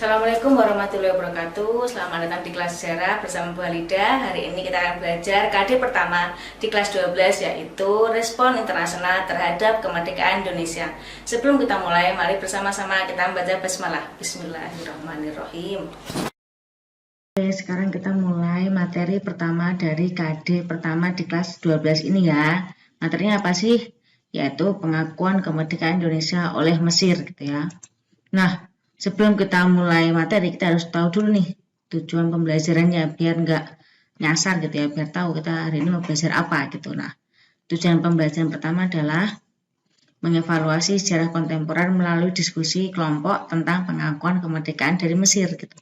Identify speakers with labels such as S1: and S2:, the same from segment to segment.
S1: Assalamualaikum warahmatullahi wabarakatuh. Selamat datang di kelas sejarah bersama Bu Halida. Hari ini kita akan belajar KD pertama di kelas 12, yaitu respon internasional terhadap kemerdekaan Indonesia. Sebelum kita mulai, mari bersama-sama kita membaca basmalah. Bismillahirrahmanirrahim. Oke, sekarang kita mulai materi pertama dari KD pertama di kelas 12 ini ya. Materinya apa sih? Yaitu pengakuan kemerdekaan Indonesia oleh Mesir gitu ya. Nah, sebelum kita mulai materi, kita harus tahu dulu nih tujuan pembelajarannya biar nggak nyasar gitu ya, biar tahu kita hari ini mau belajar apa gitu. Nah, tujuan pembelajaran pertama adalah mengevaluasi sejarah kontemporer melalui diskusi kelompok tentang pengakuan kemerdekaan dari Mesir gitu.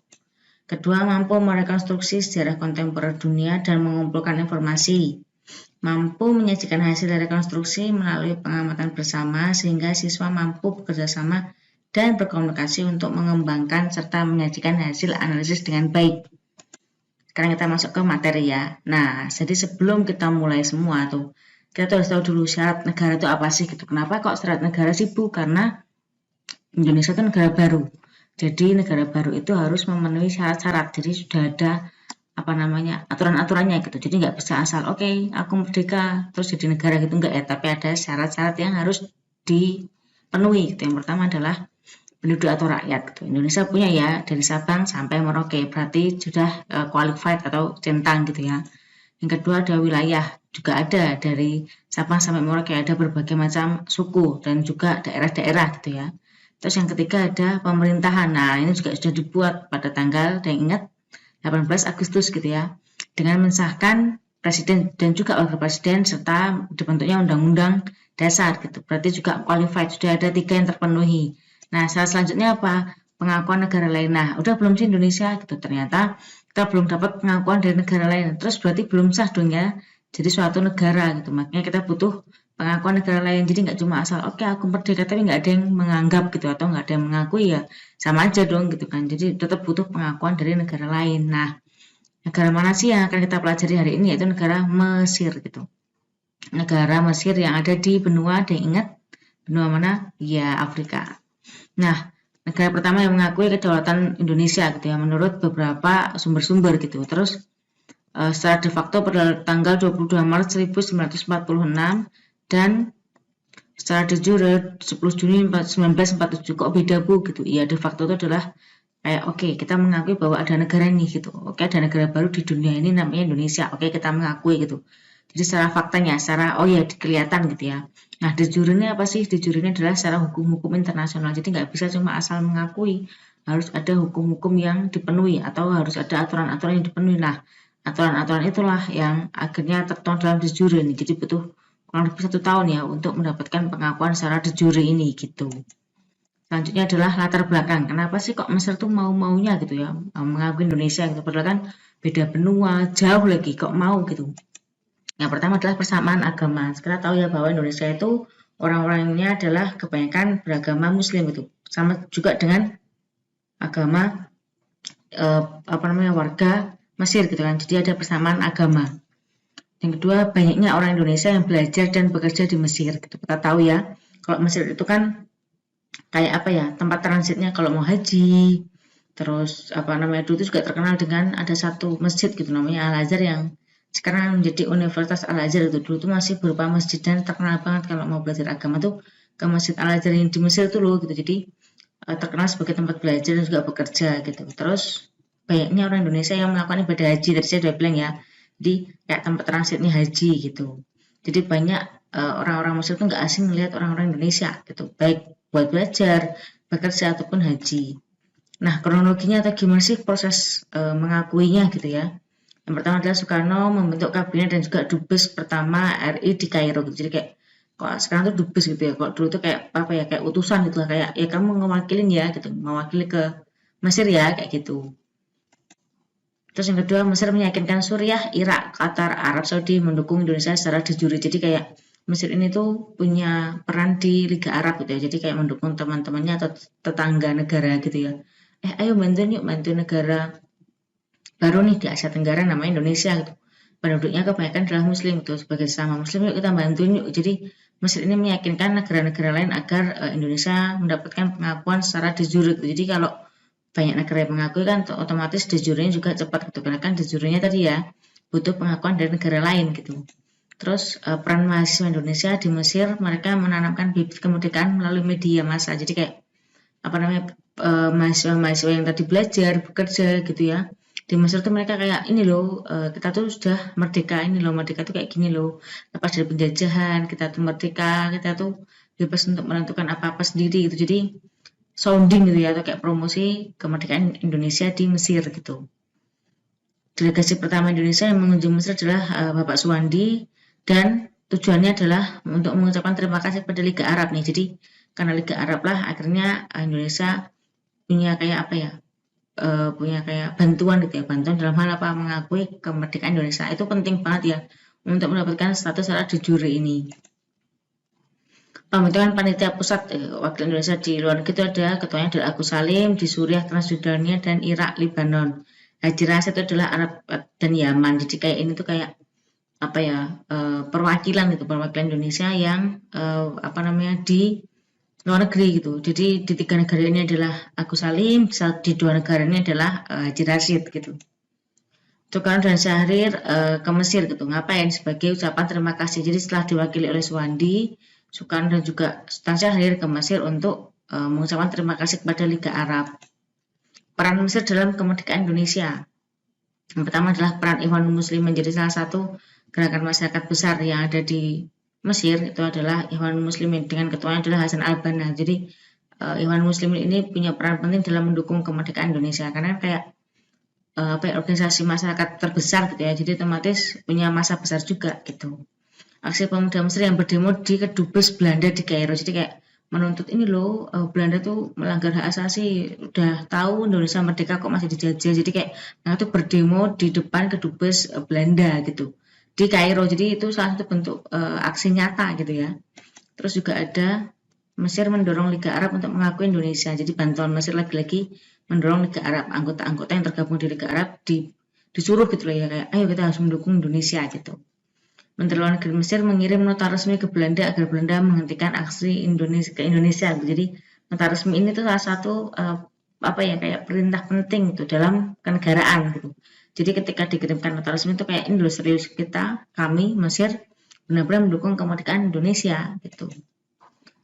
S1: Kedua, mampu merekonstruksi sejarah kontemporer dunia dan mengumpulkan informasi. Mampu menyajikan hasil rekonstruksi melalui pengamatan bersama sehingga siswa mampu bekerja sama dan berkomunikasi untuk mengembangkan serta menyajikan hasil analisis dengan baik. Sekarang kita masuk ke materi ya. Nah, jadi sebelum kita mulai semua tuh, kita harus tahu dulu syarat negara itu apa sih gitu. Kenapa kok syarat negara sih Bu? Karena Indonesia itu negara baru. Jadi negara baru itu harus memenuhi syarat-syarat. Jadi sudah ada aturan-aturannya gitu. Jadi nggak bisa asal oke, aku merdeka terus jadi negara gitu, enggak ya, tapi ada syarat-syarat yang harus dipenuhi gitu. Yang pertama adalah penduduk atau rakyat gitu. Indonesia punya ya dari Sabang sampai Merauke, berarti sudah qualified atau centang gitu ya. Yang kedua ada wilayah, juga ada dari Sabang sampai Merauke, ada berbagai macam suku dan juga daerah-daerah gitu ya. Terus yang ketiga ada pemerintahan. Nah, ini juga sudah dibuat pada tanggal, dan ingat 18 Agustus gitu ya, dengan mensahkan presiden dan juga wakil presiden serta dibentuknya undang-undang dasar gitu. Berarti juga qualified, sudah ada 3 yang terpenuhi. Nah, syarat selanjutnya apa? Pengakuan negara lain. Nah, udah belum sih Indonesia gitu. Ternyata kita belum dapat pengakuan dari negara lain. Terus berarti belum sah dong ya. Jadi suatu negara gitu. Makanya kita butuh pengakuan negara lain. Jadi nggak cuma asal oke, aku merdeka tapi nggak ada yang menganggap gitu atau nggak ada yang mengakui ya. Sama aja dong gitu kan. Jadi tetap butuh pengakuan dari negara lain. Nah, negara mana sih yang akan kita pelajari hari ini? Yaitu negara Mesir gitu. Negara Mesir yang ada di benua, dan ingat benua mana? Ya, Afrika. Nah, negara pertama yang mengakui kedaulatan Indonesia gitu ya, menurut beberapa sumber-sumber gitu. Terus secara de facto pada tanggal 22 Maret 1946 dan secara de jure 10 Juni 1947. Kok beda Bu gitu? Iya, de facto itu adalah kayak oke, kita mengakui bahwa ada negara ini gitu. Oke, ada negara baru di dunia ini namanya Indonesia. Oke, kita mengakui gitu. Jadi secara faktanya, secara kelihatan gitu ya. Nah, de jure ini apa sih? De jure ini adalah secara hukum-hukum internasional. Jadi nggak bisa cuma asal mengakui, harus ada hukum-hukum yang dipenuhi atau harus ada aturan-aturan yang dipenuhi. Nah, aturan-aturan itulah yang akhirnya tertuang dalam de jure ini. Jadi butuh kurang lebih 1 tahun ya untuk mendapatkan pengakuan secara de jure ini gitu. Selanjutnya adalah latar belakang. Kenapa sih kok Mesir tuh mau-maunya gitu ya mengakui Indonesia gitu? Padahal kan beda benua, jauh lagi kok mau gitu. Yang pertama adalah persamaan agama. Kita tahu ya bahwa Indonesia itu orang-orangnya adalah kebanyakan beragama Muslim gitu. Sama juga dengan agama warga Mesir gitu kan. Jadi ada persamaan agama. Yang kedua, banyaknya orang Indonesia yang belajar dan bekerja di Mesir gitu. Kita tahu ya, kalau Mesir itu kan kayak tempat transitnya kalau mau haji. Terus dulu itu juga terkenal dengan ada satu masjid gitu namanya Al-Azhar yang sekarang menjadi Universitas Al-Azhar. Itu dulu tuh masih berupa masjid dan terkenal banget kalau mau belajar agama tuh ke Masjid Al-Azhar yang di Mesir tuh loh gitu. Jadi terkenal sebagai tempat belajar dan juga bekerja gitu. Terus banyaknya orang Indonesia yang melakukan ibadah haji, tadi saya udah bilang ya. Jadi kayak tempat transitnya haji gitu. Jadi banyak orang-orang Mesir tuh nggak asing melihat orang-orang Indonesia gitu, baik buat belajar, bekerja ataupun haji. Nah, kronologinya atau gimana sih proses mengakuinya gitu ya. Yang pertama adalah Soekarno membentuk kabinet dan juga dubes pertama RI di Kairo gitu. Jadi kayak kok sekarang tuh dubes gitu ya. Kok dulu tuh kayak kayak utusan gitu lah, kayak ya kamu ngewakilin ya gitu, mewakili ke Mesir ya kayak gitu. Terus yang kedua, Mesir meyakinkan Suriah, Irak, Qatar, Arab Saudi mendukung Indonesia secara de jure. Jadi kayak Mesir ini tuh punya peran di Liga Arab gitu ya. Jadi kayak mendukung teman-temannya atau tetangga negara gitu ya. Ayo bantu negara baru nih di Asia Tenggara namanya Indonesia gitu. Penduduknya kebanyakan adalah Muslim gitu. Sebagai sesama Muslim yuk kita bantuin yuk. Jadi Mesir ini meyakinkan negara-negara lain agar Indonesia mendapatkan pengakuan secara de jure gitu. Jadi kalau banyak negara yang mengakui kan otomatis de jure-nya juga cepat gitu, karena kan de jure-nya tadi ya butuh pengakuan dari negara lain gitu. Terus peran mahasiswa Indonesia di Mesir, mereka menanamkan bibit kemerdekaan melalui media massa. Jadi kayak apa namanya, mahasiswa-mahasiswa yang tadi belajar, bekerja gitu ya. Di Mesir tuh mereka kayak ini loh, kita tuh sudah merdeka, ini loh merdeka tuh kayak gini loh. Lepas dari penjajahan, kita tuh merdeka, kita tuh bebas untuk menentukan apa-apa sendiri gitu. Jadi sounding gitu ya, atau kayak promosi kemerdekaan Indonesia di Mesir gitu. Delegasi pertama Indonesia yang mengunjungi Mesir adalah Bapak Suwandi, dan tujuannya adalah untuk mengucapkan terima kasih pada Liga Arab nih. Jadi karena Liga Arab lah akhirnya Indonesia punya kayak apa ya, punya kayak bantuan gitu ya, bantuan dalam hal apa, mengakui kemerdekaan Indonesia. Itu penting banget ya untuk mendapatkan status secara de jure ini. Pembentukan panitia pusat wakil Indonesia di luar negeri itu ada ketuanya adalah Agus Salim di Suriah, Transjordania, dan Irak, Lebanon. Haji Rasyid itu adalah Arab dan Yaman. Jadi kayak ini tuh kayak apa ya, perwakilan gitu, perwakilan Indonesia yang apa namanya di luar negeri gitu. Jadi di 3 negara ini adalah Agus Salim, di 2 negara ini adalah Haji Rasyid gitu. Soekarno dan Syahrir ke Mesir gitu. Ngapain? Sebagai ucapan terima kasih. Jadi setelah diwakili oleh Suwandi, Soekarno dan juga Sultan Syahrir ke Mesir untuk mengucapkan terima kasih kepada Liga Arab. Peran Mesir dalam kemerdekaan Indonesia. Yang pertama adalah peran Ikhwanul Muslimin, menjadi salah satu gerakan masyarakat besar yang ada di Mesir. Itu adalah Ikhwanul Muslimin dengan ketuanya adalah Hasan al-Banna. Jadi Ikhwanul Muslimin ini punya peran penting dalam mendukung kemerdekaan Indonesia, karena kayak organisasi masyarakat terbesar gitu ya, jadi otomatis punya masa besar juga gitu. Aksi pemuda Mesir yang berdemo di Kedubes Belanda di Kairo, jadi kayak menuntut ini loh, Belanda tuh melanggar hak asasi, udah tahu Indonesia merdeka kok masih dijajah. Jadi kayak mereka tuh berdemo di depan Kedubes Belanda gitu di Kairo. Jadi itu salah satu bentuk aksi nyata gitu ya. Terus juga ada Mesir mendorong Liga Arab untuk mengakui Indonesia. Jadi bantuan Mesir lagi-lagi mendorong Liga Arab, anggota-anggota yang tergabung di Liga Arab disuruh gitu loh ya, kayak ayo kita harus mendukung Indonesia gitu. Menteri Luar Negeri Mesir mengirim nota resmi ke Belanda agar Belanda menghentikan aksi Indonesia. Jadi nota resmi ini tuh salah satu apa ya, kayak perintah penting gitu dalam kenegaraan gitu. Jadi ketika dikirimkan nota resmi itu kayak ini loh, serius kami Mesir benar-benar mendukung kemerdekaan Indonesia gitu.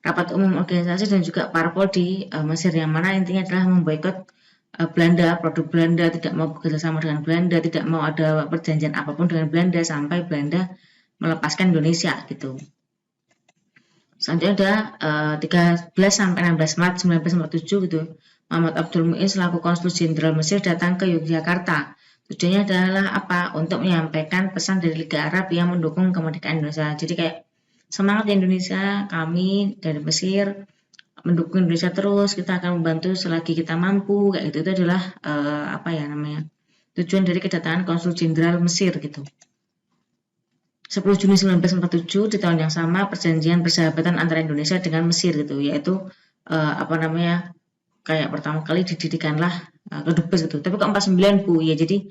S1: Rapat umum organisasi dan juga parpol di Mesir, yang mana intinya adalah memboikot Belanda, produk Belanda, tidak mau bekerjasama dengan Belanda, tidak mau ada perjanjian apapun dengan Belanda sampai Belanda melepaskan Indonesia gitu. Selanjutnya ada 13 sampai 16 Maret 1947 gitu. Muhammad Abdul Mu'in selaku Konsul Jenderal Mesir datang ke Yogyakarta. Tujuannya adalah apa? Untuk menyampaikan pesan dari Liga Arab yang mendukung kemerdekaan Indonesia. Jadi kayak semangat Indonesia, kami dari Mesir mendukung Indonesia terus, kita akan membantu selagi kita mampu, kayak gitu. Itu adalah apa ya namanya, tujuan dari kedatangan Konsul Jenderal Mesir gitu. 10 Juni 1947 di tahun yang sama perjanjian persahabatan antara Indonesia dengan Mesir gitu, yaitu apa namanya, kayak pertama kali didirikanlah Kedubes gitu. Tapi kok 49 Bu ya, jadi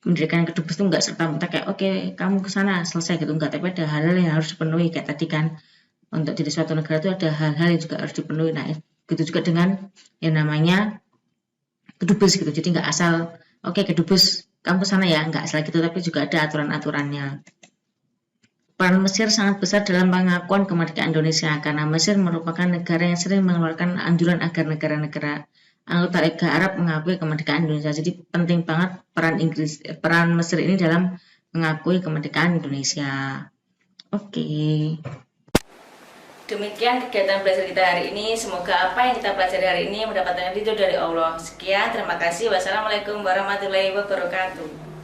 S1: mendirikan Kedubes itu enggak serta-merta kayak oke, kamu ke sana selesai gitu, enggak, tapi ada hal-hal yang harus dipenuhi kayak tadi kan, untuk jadi suatu negara itu ada hal-hal yang juga harus dipenuhi. Nah, gitu juga dengan yang namanya Kedubes gitu. Jadi enggak asal oke Kedubes kamu ke sana ya, enggak asal gitu, tapi juga ada aturan-aturannya. Peran Mesir sangat besar dalam pengakuan kemerdekaan Indonesia, karena Mesir merupakan negara yang sering mengeluarkan anjuran agar negara-negara anggota Liga Arab mengakui kemerdekaan Indonesia. Jadi penting banget peran Mesir ini dalam mengakui kemerdekaan Indonesia. Oke. Demikian kegiatan belajar kita hari ini. Semoga apa yang kita pelajari hari ini mendapatkan ridho dari Allah. Sekian, terima kasih. Wassalamualaikum warahmatullahi wabarakatuh.